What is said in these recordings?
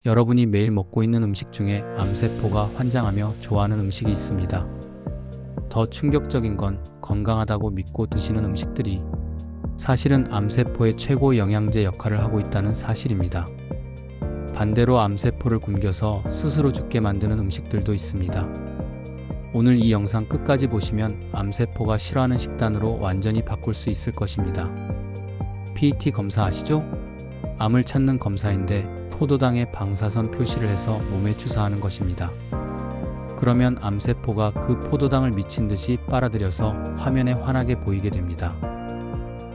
여러분이 매일 먹고 있는 음식 중에 암세포가 환장하며 좋아하는 음식이 있습니다. 더 충격적인 건 건강하다고 믿고 드시는 음식들이 사실은 암세포의 최고 영양제 역할을 하고 있다는 사실입니다. 반대로 암세포를 굶겨서 스스로 죽게 만드는 음식들도 있습니다. 오늘 이 영상 끝까지 보시면 암세포가 싫어하는 식단으로 완전히 바꿀 수 있을 것입니다. PET 검사 아시죠? 암을 찾는 검사인데 포도당에 방사선 표시를 해서 몸에 주사하는 것입니다. 그러면 암세포가 그 포도당을 미친 듯이 빨아들여서 화면에 환하게 보이게 됩니다.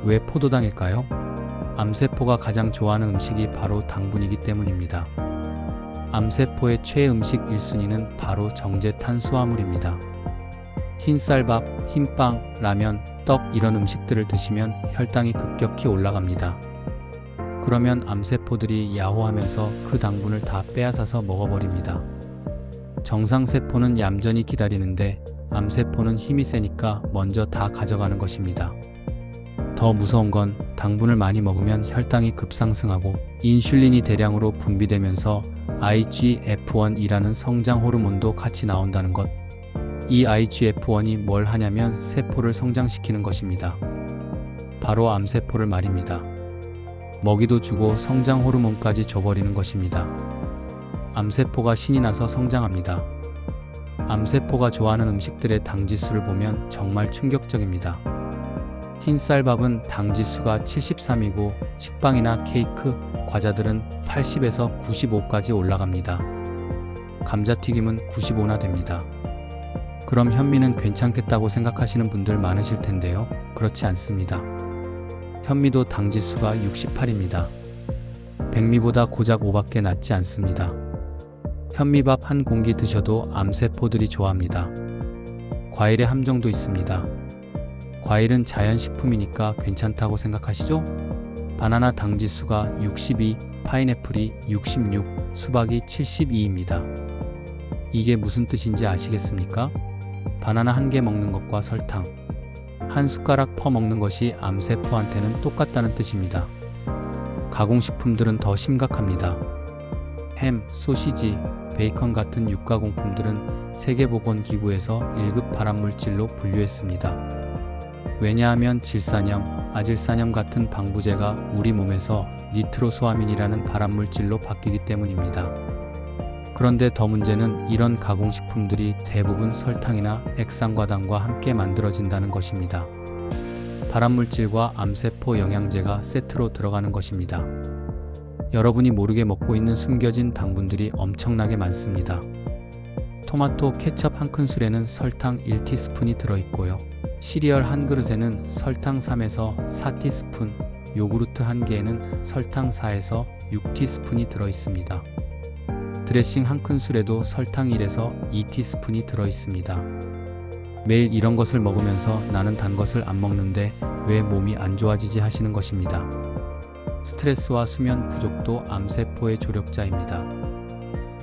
왜 포도당일까요? 암세포가 가장 좋아하는 음식이 바로 당분이기 때문입니다. 암세포의 최애 음식 1순위는 바로 정제 탄수화물입니다. 흰쌀밥, 흰빵, 라면, 떡 이런 음식들을 드시면 혈당이 급격히 올라갑니다. 그러면 암세포들이 야호하면서 그 당분을 다 빼앗아서 먹어버립니다. 정상세포는 얌전히 기다리는데 암세포는 힘이 세니까 먼저 다 가져가는 것입니다. 더 무서운 건 당분을 많이 먹으면 혈당이 급상승하고 인슐린이 대량으로 분비되면서 IGF-1이라는 성장 호르몬도 같이 나온다는 것. 이 IGF-1이 뭘 하냐면 세포를 성장시키는 것입니다. 바로 암세포를 말입니다. 먹이도 주고 성장 호르몬까지 줘버리는 것입니다. 암세포가 신이 나서 성장합니다. 암세포가 좋아하는 음식들의 당지수를 보면 정말 충격적입니다. 흰쌀밥은 당지수가 73이고 식빵이나 케이크, 과자들은 80에서 95까지 올라갑니다. 감자튀김은 95나 됩니다. 그럼 현미는 괜찮겠다고 생각하시는 분들 많으실 텐데요. 그렇지 않습니다. 현미도 당지수가 68입니다. 백미보다 고작 5밖에 낮지 않습니다. 현미밥 한 공기 드셔도 암세포들이 좋아합니다. 과일의 함정도 있습니다. 과일은 자연식품이니까 괜찮다고 생각하시죠? 바나나 당지수가 62, 파인애플이 66, 수박이 72입니다. 이게 무슨 뜻인지 아시겠습니까? 바나나 한 개 먹는 것과 설탕, 한 숟가락 퍼먹는 것이 암세포한테는 똑같다는 뜻입니다. 가공식품들은 더 심각합니다. 햄, 소시지, 베이컨 같은 육가공품들은 세계보건기구에서 1급 발암물질로 분류했습니다. 왜냐하면 질산염, 아질산염 같은 방부제가 우리 몸에서 니트로소아민이라는 발암물질로 바뀌기 때문입니다. 그런데 더 문제는 이런 가공식품들이 대부분 설탕이나 액상과당과 함께 만들어진다는 것입니다. 발암물질과 암세포 영양제가 세트로 들어가는 것입니다. 여러분이 모르게 먹고 있는 숨겨진 당분들이 엄청나게 많습니다. 토마토 케첩 한 큰술에는 설탕 1티스푼이 들어있고요. 시리얼 한 그릇에는 설탕 3에서 4티스푼, 요구르트 한 개에는 설탕 4에서 6티스푼이 들어있습니다. 드레싱 한 큰술에도 설탕 1에서 2티스푼이 들어있습니다. 매일 이런 것을 먹으면서 나는 단 것을 안 먹는데 왜 몸이 안 좋아지지 하시는 것입니다. 스트레스와 수면 부족도 암세포의 조력자입니다.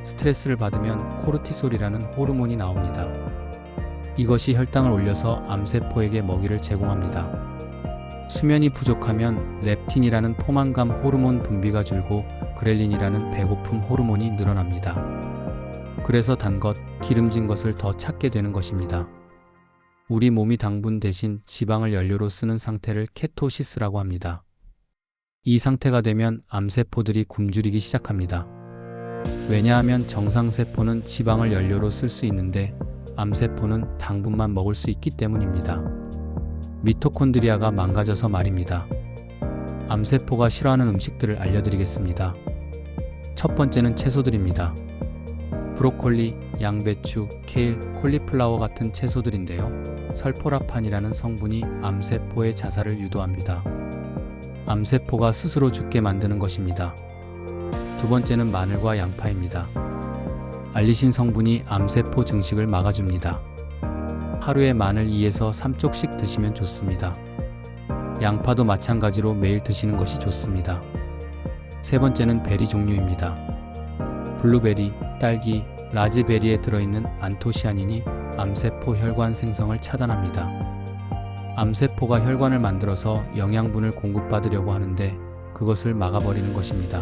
스트레스를 받으면 코르티솔이라는 호르몬이 나옵니다. 이것이 혈당을 올려서 암세포에게 먹이를 제공합니다. 수면이 부족하면 렙틴이라는 포만감 호르몬 분비가 줄고 그렐린이라는 배고픔 호르몬이 늘어납니다. 그래서 단 것, 기름진 것을 더 찾게 되는 것입니다. 우리 몸이 당분 대신 지방을 연료로 쓰는 상태를 케토시스라고 합니다. 이 상태가 되면 암세포들이 굶주리기 시작합니다. 왜냐하면 정상세포는 지방을 연료로 쓸 수 있는데 암세포는 당분만 먹을 수 있기 때문입니다. 미토콘드리아가 망가져서 말입니다. 암세포가 싫어하는 음식들을 알려드리겠습니다. 첫 번째는 채소들입니다. 브로콜리, 양배추, 케일, 콜리플라워 같은 채소들인데요. 설포라판이라는 성분이 암세포의 자살을 유도합니다. 암세포가 스스로 죽게 만드는 것입니다. 두 번째는 마늘과 양파입니다. 알리신 성분이 암세포 증식을 막아줍니다. 하루에 마늘 2에서 3쪽씩 드시면 좋습니다. 양파도 마찬가지로 매일 드시는 것이 좋습니다. 세 번째는 베리 종류입니다. 블루베리, 딸기, 라즈베리에 들어있는 안토시아닌이 암세포 혈관 생성을 차단합니다. 암세포가 혈관을 만들어서 영양분을 공급받으려고 하는데 그것을 막아버리는 것입니다.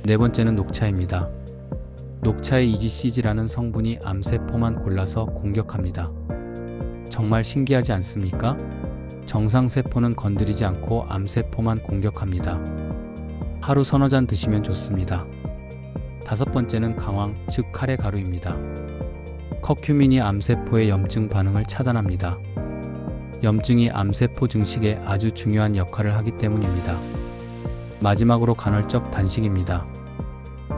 네 번째는 녹차입니다. 녹차의 EGCG라는 성분이 암세포만 골라서 공격합니다. 정말 신기하지 않습니까? 정상세포는 건드리지 않고 암세포만 공격합니다. 하루 서너 잔 드시면 좋습니다. 다섯 번째는 강황, 즉 카레 가루입니다. 커큐민이 암세포의 염증 반응을 차단합니다. 염증이 암세포 증식에 아주 중요한 역할을 하기 때문입니다. 마지막으로 간헐적 단식입니다.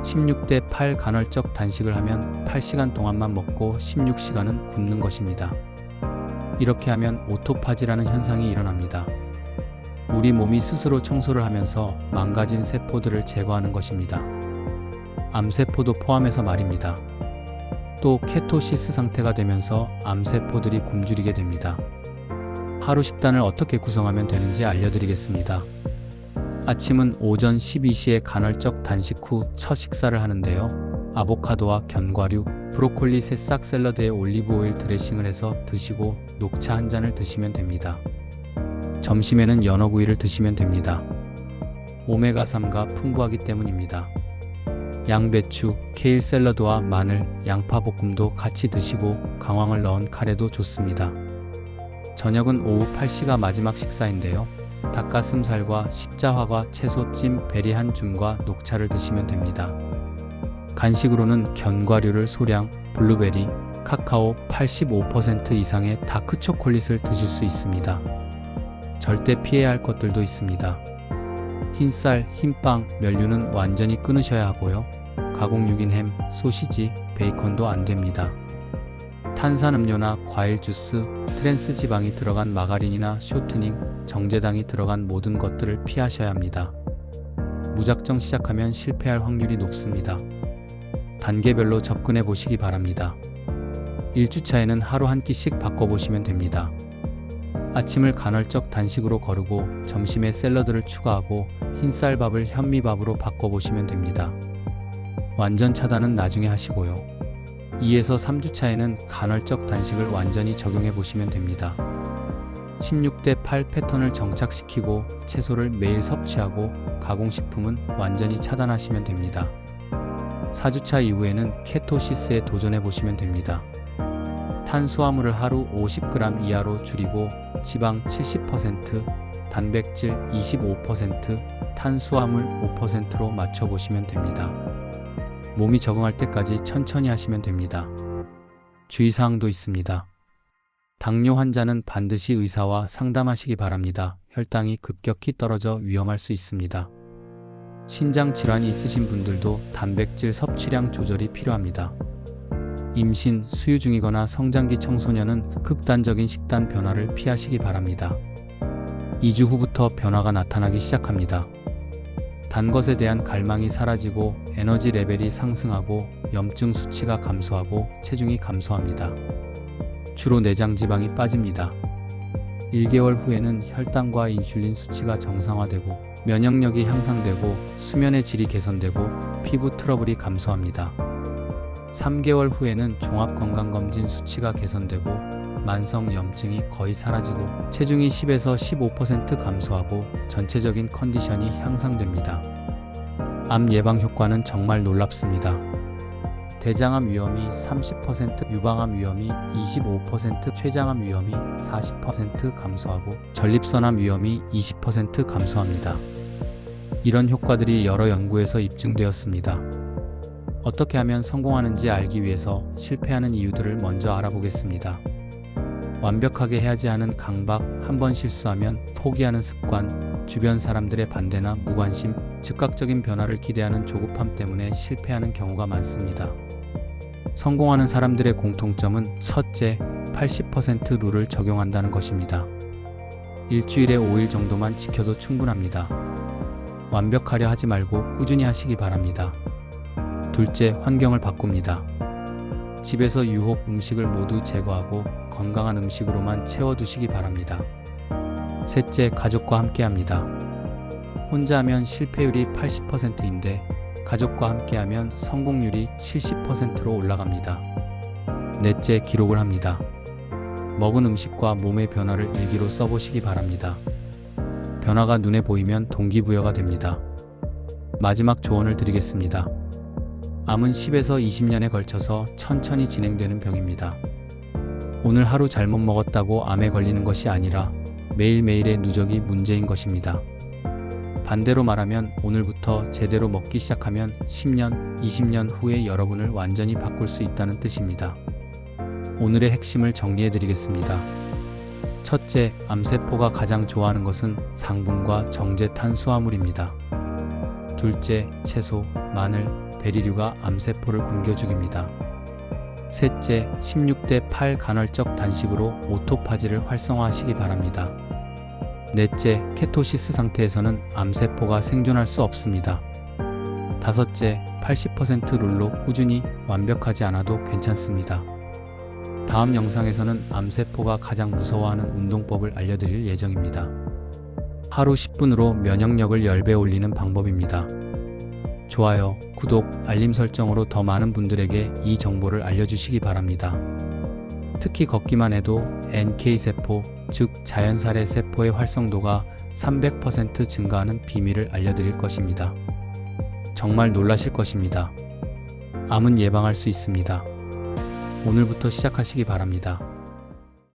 16대 8 간헐적 단식을 하면 8시간 동안만 먹고 16시간은 굶는 것입니다. 이렇게 하면 오토파지라는 현상이 일어납니다. 우리 몸이 스스로 청소를 하면서 망가진 세포들을 제거하는 것입니다. 암세포도 포함해서 말입니다. 또 케토시스 상태가 되면서 암세포들이 굶주리게 됩니다. 하루 식단을 어떻게 구성하면 되는지 알려드리겠습니다. 아침은 오전 12시에 간헐적 단식 후 첫 식사를 하는데요. 아보카도와 견과류, 브로콜리 새싹 샐러드에 올리브오일 드레싱을 해서 드시고 녹차 한 잔을 드시면 됩니다. 점심에는 연어구이를 드시면 됩니다. 오메가3가 풍부하기 때문입니다. 양배추, 케일 샐러드와 마늘, 양파 볶음도 같이 드시고 강황을 넣은 카레도 좋습니다. 저녁은 오후 8시가 마지막 식사인데요. 닭가슴살과 십자화과 채소찜 베리 한 줌과 녹차를 드시면 됩니다. 간식으로는 견과류를 소량, 블루베리, 카카오 85% 이상의 다크 초콜릿을 드실 수 있습니다. 절대 피해야 할 것들도 있습니다. 흰쌀, 흰빵, 면류는 완전히 끊으셔야 하고요. 가공육인 햄, 소시지, 베이컨도 안 됩니다. 탄산음료나 과일 주스, 트랜스 지방이 들어간 마가린이나 쇼트닝, 정제당이 들어간 모든 것들을 피하셔야 합니다. 무작정 시작하면 실패할 확률이 높습니다. 단계별로 접근해 보시기 바랍니다. 1주차에는 하루 한 끼씩 바꿔보시면 됩니다. 아침을 간헐적 단식으로 거르고 점심에 샐러드를 추가하고 흰쌀밥을 현미밥으로 바꿔보시면 됩니다. 완전 차단은 나중에 하시고요. 2에서 3주차에는 간헐적 단식을 완전히 적용해 보시면 됩니다. 16대 8 패턴을 정착시키고 채소를 매일 섭취하고 가공식품은 완전히 차단하시면 됩니다. 4주차 이후에는 케토시스에 도전해 보시면 됩니다. 탄수화물을 하루 50g 이하로 줄이고 지방 70%, 단백질 25%, 탄수화물 5%로 맞춰보시면 됩니다. 몸이 적응할 때까지 천천히 하시면 됩니다. 주의사항도 있습니다. 당뇨 환자는 반드시 의사와 상담하시기 바랍니다. 혈당이 급격히 떨어져 위험할 수 있습니다. 신장 질환이 있으신 분들도 단백질 섭취량 조절이 필요합니다. 임신, 수유 중이거나 성장기 청소년은 극단적인 식단 변화를 피하시기 바랍니다. 2주 후부터 변화가 나타나기 시작합니다. 단 것에 대한 갈망이 사라지고 에너지 레벨이 상승하고 염증 수치가 감소하고 체중이 감소합니다. 주로 내장 지방이 빠집니다. 1개월 후에는 혈당과 인슐린 수치가 정상화되고 면역력이 향상되고 수면의 질이 개선되고 피부 트러블이 감소합니다. 3개월 후에는 종합건강검진 수치가 개선되고 만성 염증이 거의 사라지고 체중이 10에서 15% 감소하고 전체적인 컨디션이 향상됩니다. 암 예방 효과는 정말 놀랍습니다. 대장암 위험이 30%, 유방암 위험이 25%, 췌장암 위험이 40% 감소하고 전립선암 위험이 20% 감소합니다. 이런 효과들이 여러 연구에서 입증되었습니다. 어떻게 하면 성공하는지 알기 위해서 실패하는 이유들을 먼저 알아보겠습니다. 완벽하게 해야지 하는 강박, 한 번 실수하면 포기하는 습관, 주변 사람들의 반대나 무관심, 즉각적인 변화를 기대하는 조급함 때문에 실패하는 경우가 많습니다. 성공하는 사람들의 공통점은 첫째, 80% 룰을 적용한다는 것입니다. 일주일에 5일 정도만 지켜도 충분합니다. 완벽하려 하지 말고 꾸준히 하시기 바랍니다. 둘째, 환경을 바꿉니다. 집에서 유혹 음식을 모두 제거하고 건강한 음식으로만 채워두시기 바랍니다. 셋째, 가족과 함께합니다. 혼자 하면 실패율이 80%인데 가족과 함께하면 성공률이 70%로 올라갑니다. 넷째, 기록을 합니다. 먹은 음식과 몸의 변화를 일기로 써보시기 바랍니다. 변화가 눈에 보이면 동기부여가 됩니다. 마지막 조언을 드리겠습니다. 암은 10에서 20년에 걸쳐서 천천히 진행되는 병입니다. 오늘 하루 잘못 먹었다고 암에 걸리는 것이 아니라 매일매일의 누적이 문제인 것입니다. 반대로 말하면 오늘부터 제대로 먹기 시작하면 10년, 20년 후에 여러분을 완전히 바꿀 수 있다는 뜻입니다. 오늘의 핵심을 정리해 드리겠습니다. 첫째, 암세포가 가장 좋아하는 것은 당분과 정제 탄수화물입니다. 둘째, 채소, 마늘, 베리류가 암세포를 굶겨 죽입니다. 셋째, 16대 8 간헐적 단식으로 오토파지를 활성화하시기 바랍니다. 넷째, 케토시스 상태에서는 암세포가 생존할 수 없습니다. 다섯째, 80% 룰로 꾸준히 완벽하지 않아도 괜찮습니다. 다음 영상에서는 암세포가 가장 무서워하는 운동법을 알려드릴 예정입니다. 하루 10분으로 면역력을 10배 올리는 방법입니다. 좋아요, 구독, 알림 설정으로 더 많은 분들에게 이 정보를 알려주시기 바랍니다. 특히 걷기만 해도 NK세포, 즉 자연살의 세포의 활성도가 300% 증가하는 비밀을 알려드릴 것입니다. 정말 놀라실 것입니다. 암은 예방할 수 있습니다. 오늘부터 시작하시기 바랍니다.